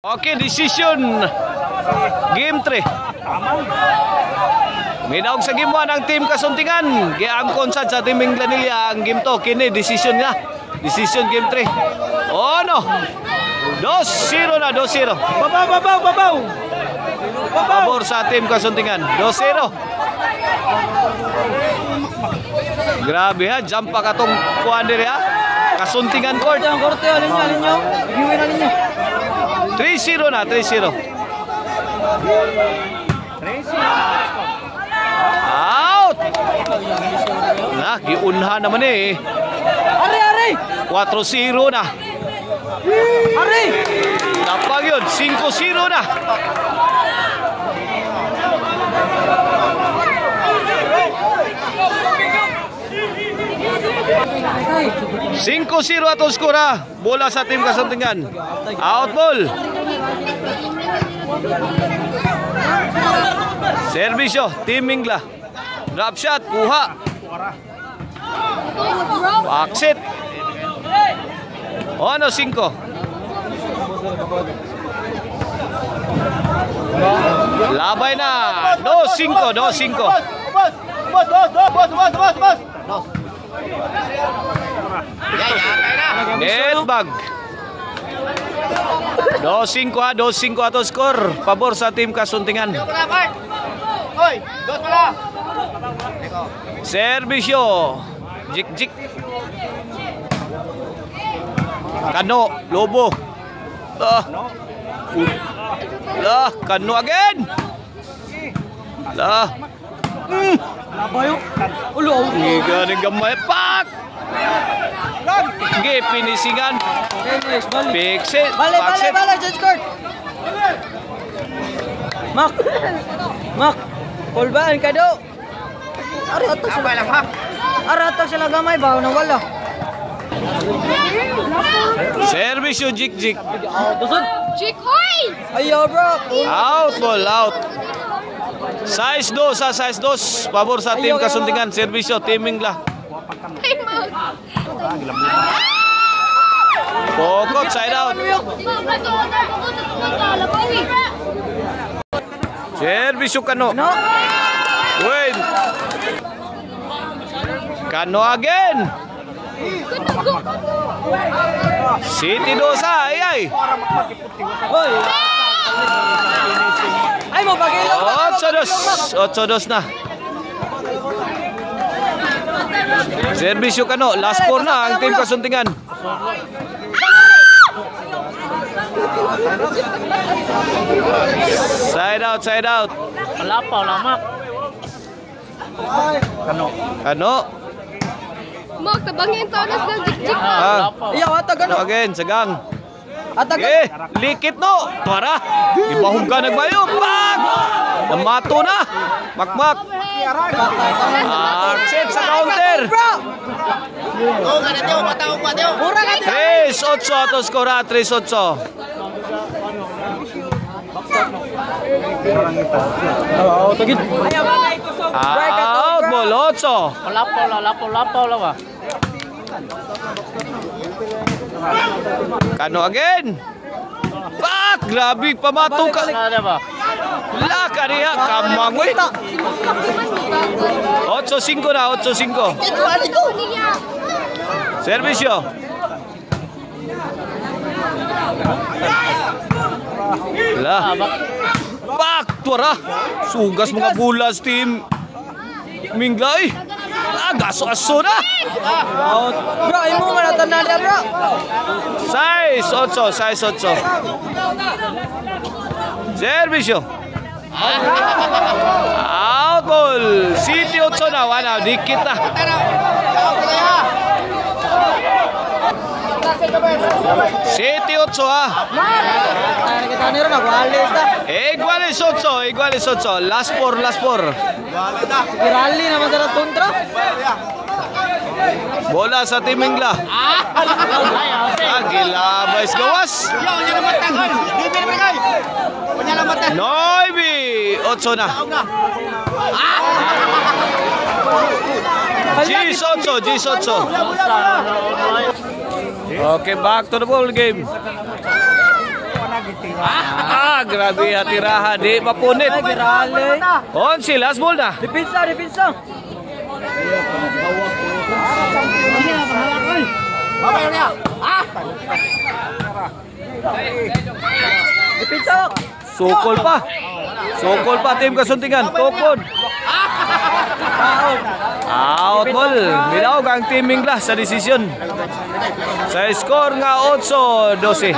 Okay, decision. Game 3. Minaog sa game 1 ang team Kasuntingan. Giangkon sad sa team Inglanilla ang game 2. Kini decision nga. Decision game 3. Oh no. 2-0 na, 2-0. Babaw. Pabor sa team Kasuntingan. 2-0. Grabe ha, jump pa katong kuan diri ha. Kasuntingan court. Korte, alin nyo. Giwin alin nyo. 3-0 na, 3-0. Out! Nah, giunha naman eh. Ari! 4-0 na. Ari! Napag yun, 5-0 na. Cinco 0 atong skora. Bola sa team Kasuntingan. Out ball. Servisyo, team Mingla. Drop shot, kuha. Exit. O ano, 5. Labay na. 2-5, 2-5. Netbag. 2-5 ha, 2-5 ato score. Pabor sa team Kasuntingan. Servisyo. Jik. Kano, Lobo. Kano again. Labayo. Ulo. Higa ng gamay. Pak! Sige, pinisingan. Fixit. Bale, Judge Court. Mak. Kulbaan ka do. Arato sila gamay ba? Nang wala. Service yung Jik. Jik, hoy! Ayaw, bro. Out ball, out. Size 2. Pabor sa team Kasuntingan. Service yung team Mingla. Pokot, side out. Service yung Kano. Wait. Kano again. City Dosa, ay. Ay mo pagilong. 8-2 na. Servisyo Kano, last 4 na ang team Kasuntingan. Side out. Palapaw lamak. Kano. Mak, tabangin tonas ng jik-jik. Iya, atag ano? Again, sagang. Atag. Likit no. Para. Ibahog ka nagbayo. Bag! Namato na. Makmak. Set sa counter. 3-8 ato skora. 3-8. Out ball 8. Lapaw lawa. Kano again. Pak! Grabe, pamato ka. Laka niya. Kamang we. 8-5 na, 8-5. Servisyo. Pak! Tuara. Sugas mga bulas team Minglay. Gaso-aso na. Bro, ay mo manatan na bro. Size 8. Servisyo. Out ball. City 8 na. Wana, dikit na. City 8 ha. Iguales 8. Last 4. Rally naman sa tuntra. Bola sa team Mingla. Gilabay gawas. Noibi 8 na. G8. Okay, back to the ball game. Grabe hatiraha. Di mapunit. Ay, Girali. 11, last ball na. Dipinsa, dipinsa. Dipinsa. Sukol pa. Sukol pa Team Kasuntingan. Tukod. Out ball. Minaog ang Team Mingla sa desisyon. Sa score nga 8-12.